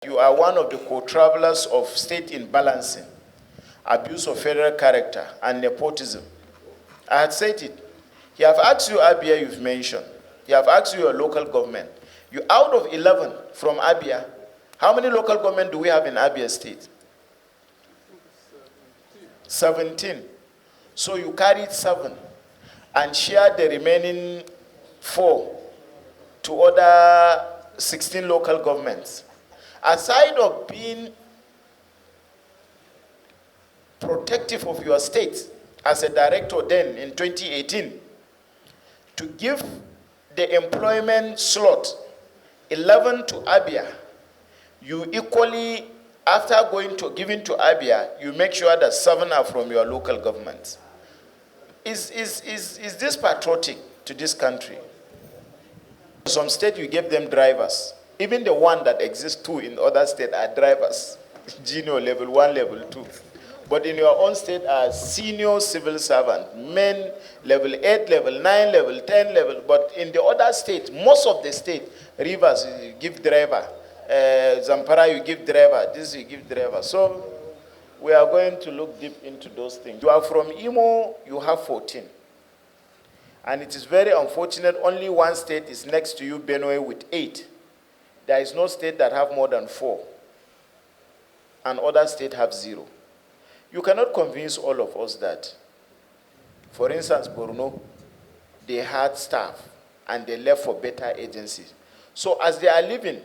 You are one of the co-travelers of state imbalancing, abuse of federal character, and nepotism. I had said it. He have asked you Abia, you've mentioned. He have asked you your local government. You out of 11 from Abia, how many local government do we have in Abia State? 17. So you carried 7 and shared the remaining 4 to other 16 local governments. Aside of being protective of your state as a director then in 2018, to give the employment slot 11 to Abia, you equally, after giving to Abia, you make sure that 7 are from your local government. Is this patriotic to this country? Some state you gave them drivers. Even the one that exists 2 in other states are drivers. Junior level 1, level 2. But in your own state are senior civil servant, men level 8, level 9, level 10, level. But in the other states, most of the state, Rivers, you give driver. Zampara, you give driver. This, you give driver. So we are going to look deep into those things. You are from Imo, you have 14. And it is very unfortunate, only one state is next to you, Benue, with 8. There is no state that have more than 4. And other states have 0. You cannot convince all of us that, for instance, Borno, they had staff and they left for better agencies. So as they are leaving,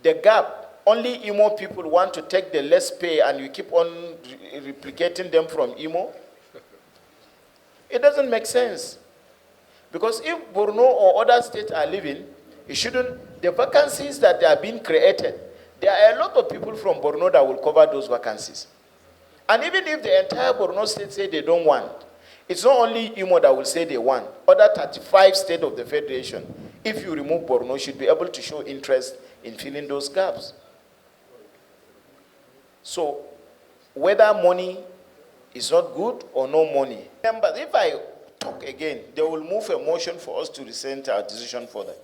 the gap, only Imo people want to take the less pay and you keep on replicating them from Imo. It doesn't make sense. Because if Borno or other states are leaving, it shouldn't, the vacancies that are being created, there are a lot of people from Borno that will cover those vacancies. And even if the entire Borno state say they don't want, it's not only Imo that will say they want. Other 35 states of the Federation, if you remove Borno, should be able to show interest in filling those gaps. So, whether money is not good or no money. Remember, if I talk again, they will move a motion for us to rescind our decision further.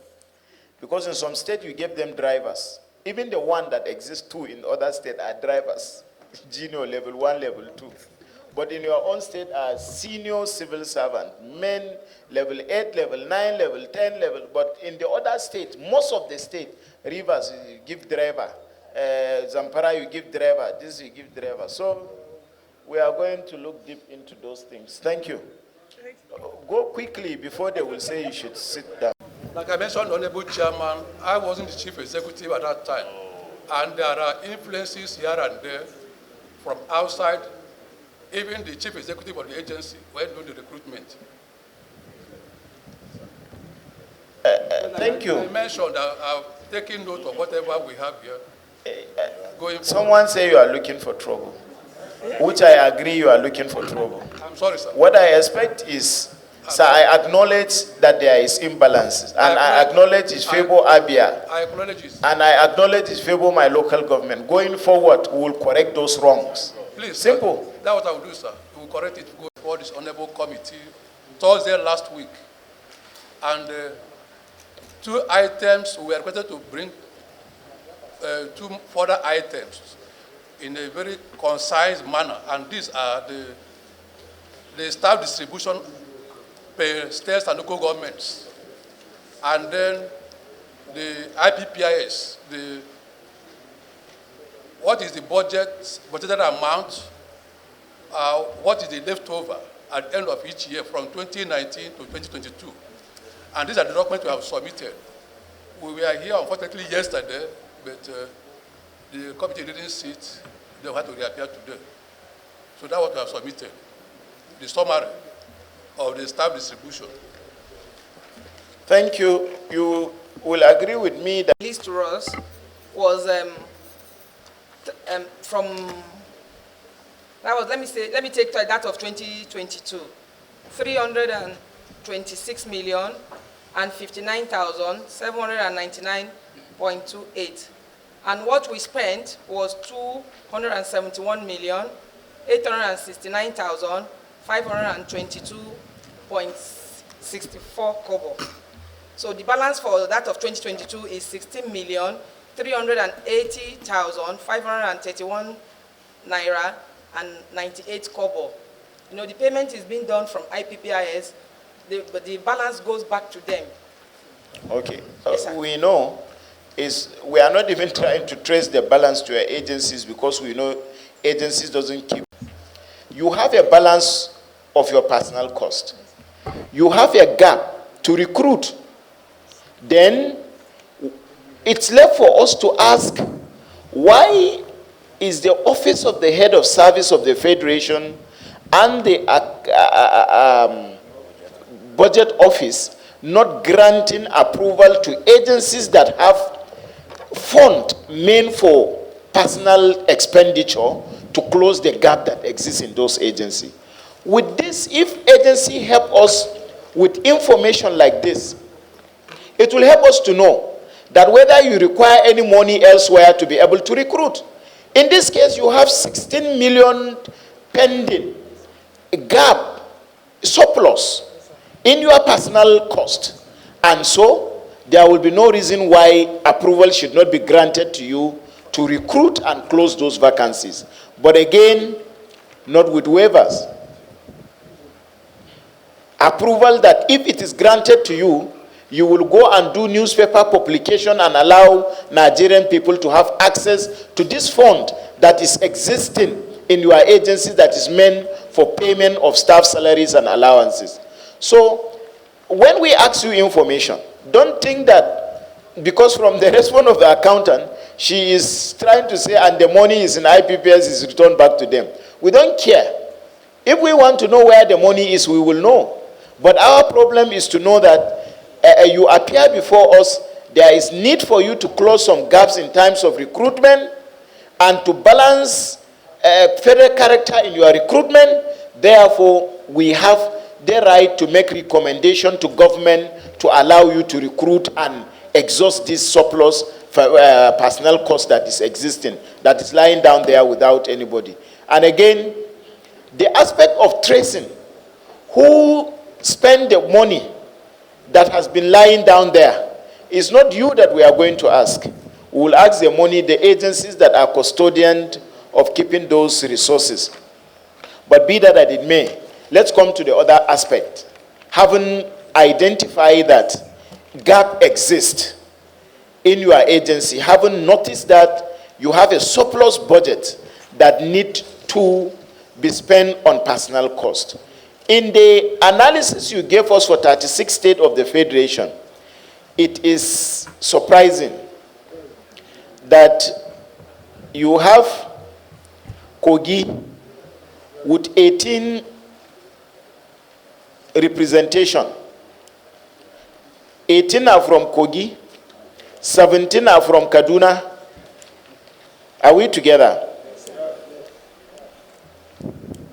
Because in some states, you gave them drivers. Even the one that exists 2 in other states are drivers. Junior level 1, level 2. But in your own state are senior civil servant, men level 8, level 9, level 10, level. But in the other states, most of the states, Rivers, you give driver. Zampara, you give driver. This, you give driver. So we are going to look deep into those things. Thank you. Go quickly before they will say you should sit down. Like I mentioned, Honorable Chairman, I wasn't the chief executive at that time. And there are influences here and there from outside. Even the chief executive of the agency when doing the recruitment. Thank you. I mentioned that I've taken note of whatever we have here. Someone say you are looking for trouble, which I agree you are looking for trouble. I'm sorry, sir. What I expect is, sir, I acknowledge that there is imbalance, and I acknowledge it's favor Abia. I acknowledge it. And I acknowledge it's favor my local government. Going forward, we will correct those wrongs. Please, simple. Sir, that's what I will do, sir. We will correct it, go for this honorable committee Thursday last week. And 2 items, we are requested to bring 2 further items in a very concise manner. And these are the staff distribution per states and local governments. And then the IPPIS, what is the budgeted amount, what is the leftover at the end of each year from 2019 to 2022. And these are the documents we have submitted. We were here, unfortunately, yesterday, but the committee didn't sit. They had to reappear today. So that's what we have submitted, the summary of the staff distribution. Thank you. You will agree with me that released to us was from, that was, let me take that of 2022, 326 million and 59,799.28. And what we spent was 271 million 869,522.64 kobo. So the balance for that of 2022 is 16 million 380,531 naira and 98 kobo. You know, the payment is being done from IPPIS, but the balance goes back to them. Okay. Yes, sir. We know we are not even trying to trace the balance to your agencies because we know agencies doesn't keep. You have a balance of your personal cost. You have a gap to recruit. Then it's left for us to ask, why is the office of the head of service of the Federation and the budget office not granting approval to agencies that have fund meant for personal expenditure to close the gap that exists in those agencies? With this, if agency help us with information like this, it will help us to know that whether you require any money elsewhere to be able to recruit. In this case, you have 16 million pending, a gap, surplus in your personal cost. And so, there will be no reason why approval should not be granted to you to recruit and close those vacancies. But again, not with waivers. Approval that if it is granted to you, you will go and do newspaper publication and allow Nigerian people to have access to this fund that is existing in your agency that is meant for payment of staff salaries and allowances. So, when we ask you information, don't think that because from the response of the accountant, she is trying to say, and the money is in IPPS, is returned back to them. We don't care. If we want to know where the money is, we will know. But our problem is to know that you appear before us, there is need for you to close some gaps in terms of recruitment and to balance federal character in your recruitment. Therefore, we have the right to make recommendation to government to allow you to recruit and exhaust this surplus personnel cost that is existing, that is lying down there without anybody. And again, the aspect of tracing, who spend the money that has been lying down there, is not you that we are going to ask. We will ask the money, the agencies that are custodians of keeping those resources. But be that as it may, let's come to the other aspect. Having identified that gap exists in your agency, having noticed that you have a surplus budget that need to be spent on personal cost. In the analysis you gave us for 36 states of the Federation, it is surprising that you have Kogi with 18 representation. 18 are from Kogi, 17 are from Kaduna. Are we together?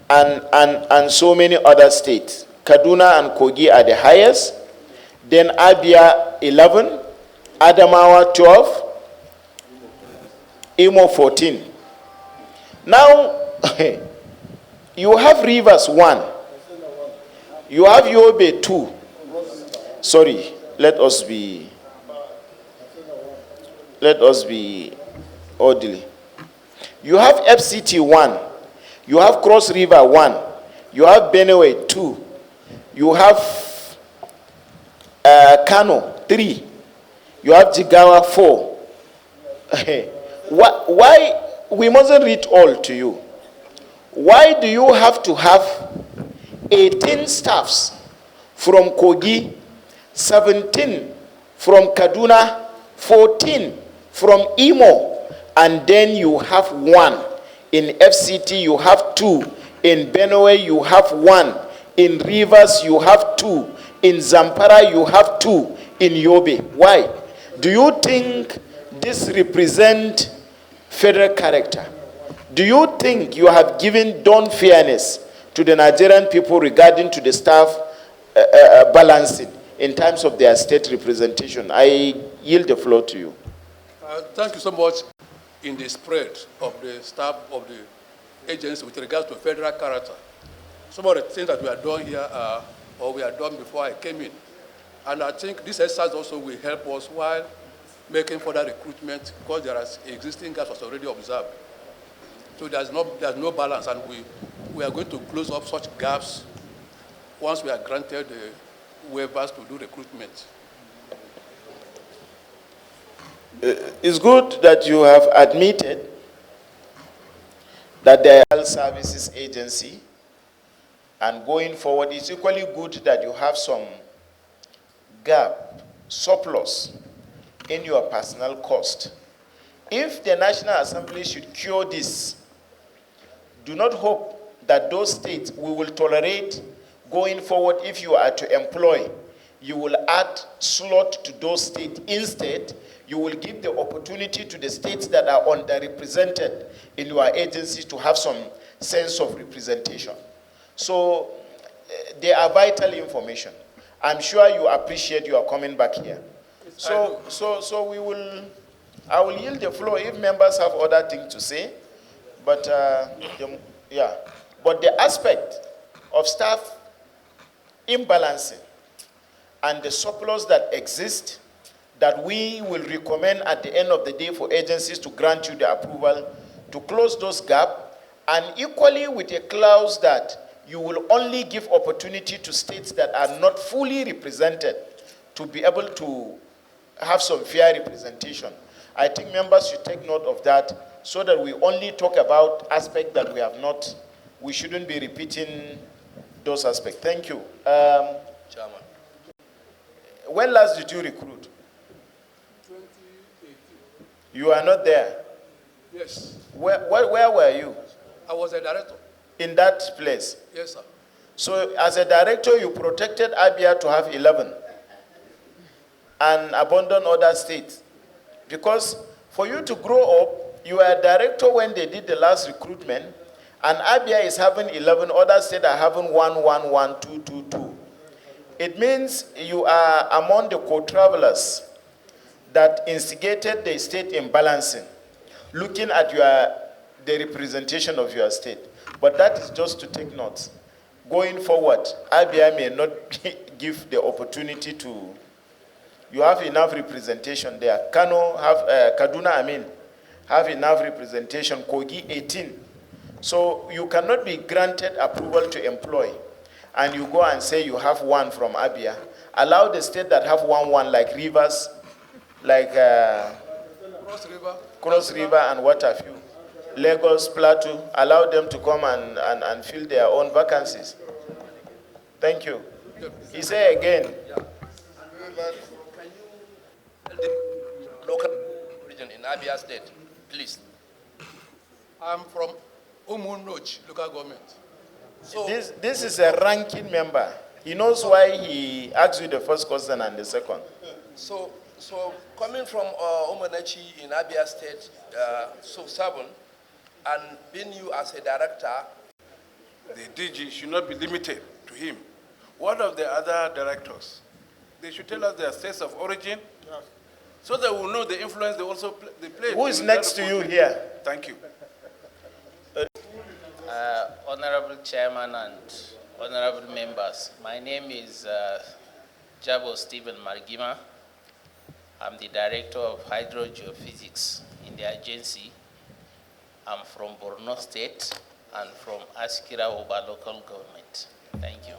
And so many other states. Kaduna and Kogi are the highest. Then Abia 11, Adamawa 12, Imo 14. Now, you have Rivers 1. You have Yobe 2. Sorry, let us be orderly. You have FCT 1. You have Cross River 1. You have Benue 2. You have Kano 3. You have Jigawa 4. Why? We mustn't read all to you. Why do you have to have 18 staffs from Kogi, 17 from Kaduna, 14 from Imo, and then you have 1 in FCT, you have 2 in Benue, you have 1 in Rivers, you have 2 in Zamfara, you have 2 in Yobe? Why? Do you think this represents federal character? Do you think you have done fairness to the Nigerian people regarding to the staff balancing in terms of their state representation? I yield the floor to you. Thank you so much. In the spread of the staff of the agency with regards to federal character, some of the things that we are doing here are, or we are done before I came in. And I think this exercise also will help us while making further recruitment because there are existing gaps was already observed. So there's no balance, and we are going to close up such gaps once we are granted the waivers to do recruitment. It's good that you have admitted that the Health Services Agency, and going forward, it's equally good that you have some gap, surplus in your personnel cost. If the National Assembly should cure this, do not hope that those states we will tolerate going forward. If you are to employ, you will add slot to those states. Instead, you will give the opportunity to the states that are underrepresented in your agency to have some sense of representation. So they are vital information. I'm sure you appreciate your coming back here. So I will yield the floor if members have other things to say. But but the aspect of staff imbalancing and the surplus that exists, that we will recommend at the end of the day for agencies to grant you the approval to close those gaps, and equally with a clause that you will only give opportunity to states that are not fully represented to be able to have some fair representation. I think members should take note of that so that we only talk about aspects that we have not, we shouldn't be repeating those aspects. Thank you. Chairman. When last did you recruit? 2018. You are not there? Yes. Where were you? I was a director. In that place? Yes, sir. So as a director, you protected Abia to have 11 and abandon other states. Because for you to grow up, you were a director when they did the last recruitment, and Abia is having 11, other states are having 1, 1, 1, 2, 2, 2. It means you are among the co-travelers that instigated the state imbalancing, looking at the representation of your state. But that is just to take notes. Going forward, Abia may not give the opportunity to. You have enough representation there. Kaduna, have enough representation. Kogi, 18. So you cannot be granted approval to employ, and you go and say you have 1 from Abia. Allow the state that have 1, 1, like Rivers, like Cross River, and what have you. Lagos, Plateau, allow them to come and fill their own vacancies. Thank you. He said again. Local region in Abia State, please. I'm from Umunoch local government. So This is a ranking member. He knows why he asked you the first question and the second. So coming from Umunochi in Abia State, so 7, and being you as a director, the DG should not be limited to him. What of the other directors? They should tell us their states of origin, so that we'll know the influence they play. Who is next to you here? Thank you. Honorable Chairman and honorable members, my name is Jabo Stephen Margima. I'm the Director of Hydrogeophysics in the agency. I'm from Borno State and from Askira Uba local government. Thank you.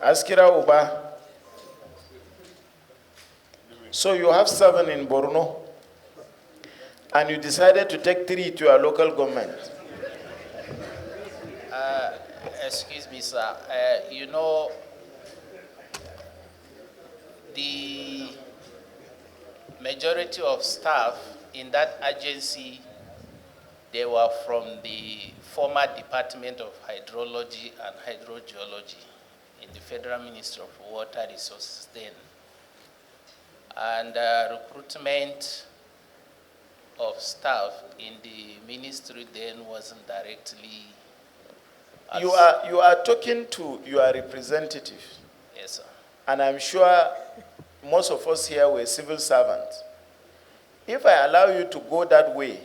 Askira Uba. So you have 7 in Borno, and you decided to take 3 to your local government. Excuse me, sir. You know, the majority of staff in that agency, they were from the former Department of Hydrology and Hydrogeology in the Federal Ministry of Water Resources then. And recruitment of staff in the ministry then wasn't directly. You are talking to your representative. Yes, sir. And I'm sure most of us here were civil servants. If I allow you to go that way,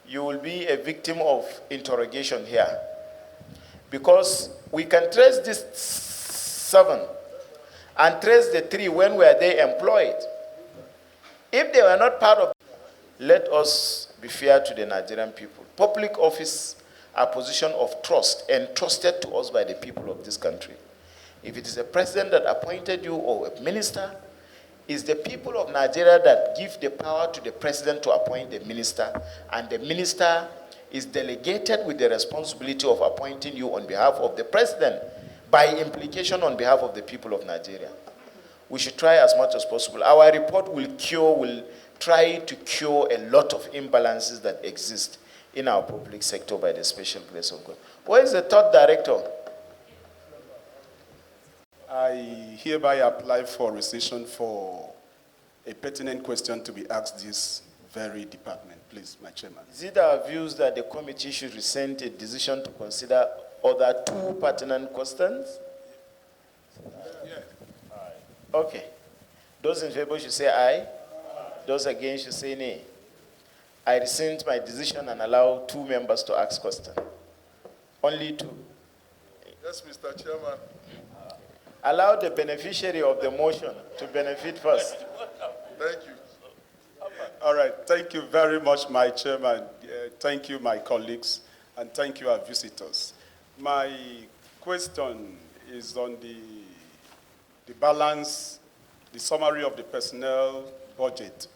you will be a victim of interrogation here. Because we can trace this 7 and trace the 3 when were they employed. If they were not part of, let us be fair to the Nigerian people. Public office are position of trust entrusted to us by the people of this country. If it is a president that appointed you or a minister, it's the people of Nigeria that give the power to the president to appoint the minister, and the minister is delegated with the responsibility of appointing you on behalf of the president, by implication on behalf of the people of Nigeria. We should try as much as possible. Our report will try to cure a lot of imbalances that exist in our public sector by the special grace of God. Where is the third director? I hereby apply for rescission for a pertinent question to be asked this very department, please, my chairman. Is it our views that the committee should rescind a decision to consider other two pertinent questions? Okay. Those in favor should say aye. Those against should say nay. I rescind my decision and allow two members to ask questions. Only two. Yes, Mr. Chairman. Allow the beneficiary of the motion to benefit first. Thank you. All right, thank you very much, my chairman. Thank you, my colleagues, and thank you, our visitors. My question is on the balance, the summary of the personnel budget.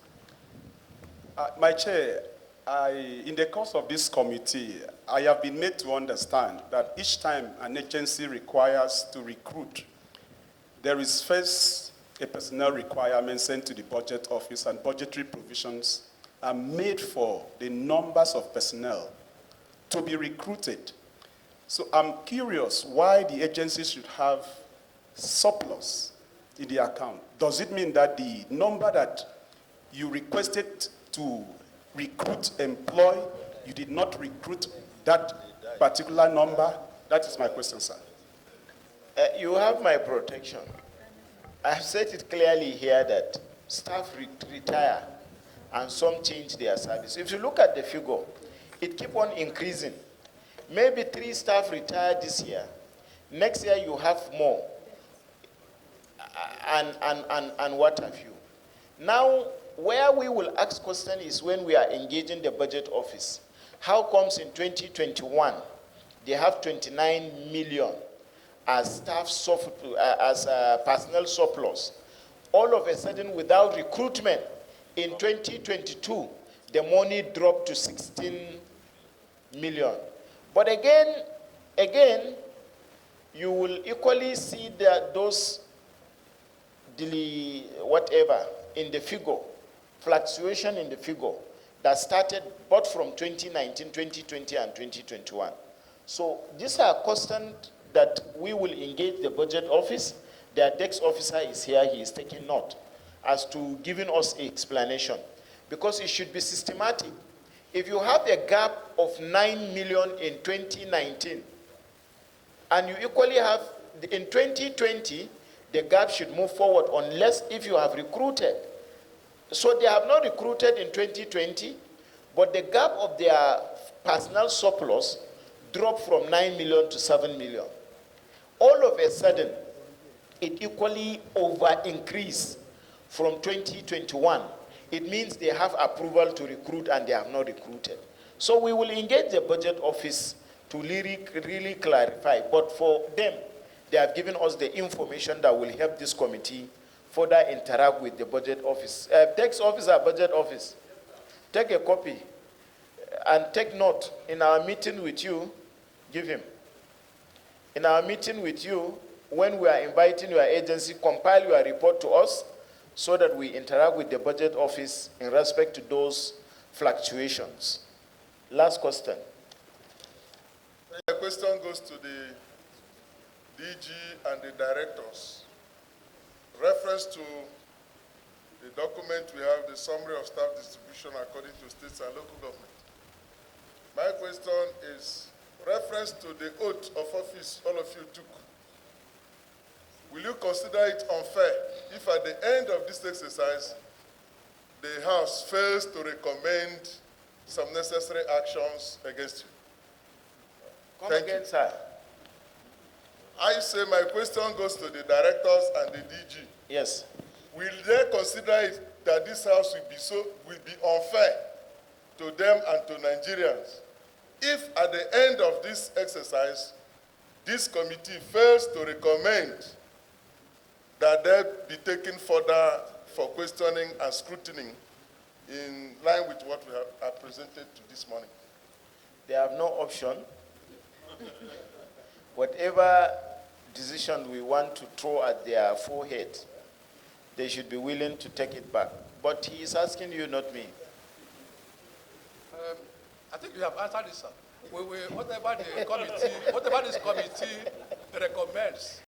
My chair, in the course of this committee, I have been made to understand that each time an agency requires to recruit, there is first a personnel requirement sent to the budget office, and budgetary provisions are made for the numbers of personnel to be recruited. So I'm curious why the agency should have surplus in the account. Does it mean that the number that you requested to recruit, employ, you did not recruit that particular number? That is my question, sir. You have my protection. I have said it clearly here that staff retire and some change their service. If you look at the figure, it keeps on increasing. Maybe 3 staff retired this year. Next year you have more. And what have you. Now, where we will ask question is when we are engaging the budget office. How comes in 2021 they have 29 million as staff personnel surplus? All of a sudden, without recruitment, in 2022, the money dropped to 16 million. But again, you will equally see that those whatever in the figure, fluctuation in the figure that started both from 2019, 2020, and 2021. So these are constant that we will engage the budget office. Their tax officer is here, he is taking note as to giving us an explanation, because it should be systematic. If you have a gap of 9 million in 2019, and you equally have, in 2020, the gap should move forward unless if you have recruited. So they have not recruited in 2020, but the gap of their personnel surplus dropped from 9 million to 7 million. All of a sudden, it equally over-increased from 2021. It means they have approval to recruit and they have not recruited. So we will engage the budget office to really clarify. But for them, they have given us the information that will help this committee further interact with the budget office. Tax officer, budget office, take a copy and take note. In our meeting with you, give him. In our meeting with you, when we are inviting your agency, compile your report to us so that we interact with the budget office in respect to those fluctuations. Last question. The question goes to the DG and the directors. Reference to the document we have, the summary of staff distribution according to states and local government. My question is reference to the oath of office all of you took. Will you consider it unfair if at the end of this exercise, the House fails to recommend some necessary actions against you? Come again, sir. I say my question goes to the directors and the DG. Yes. Will they consider it that this House will be unfair to them and to Nigerians if at the end of this exercise, this committee fails to recommend that they be taken further for questioning and scrutiny in line with what we have presented to this morning. They have no option. Whatever decision we want to throw at their forehead, they should be willing to take it back. But he is asking you, not me. I think you have answered this, sir. Whatever this committee recommends,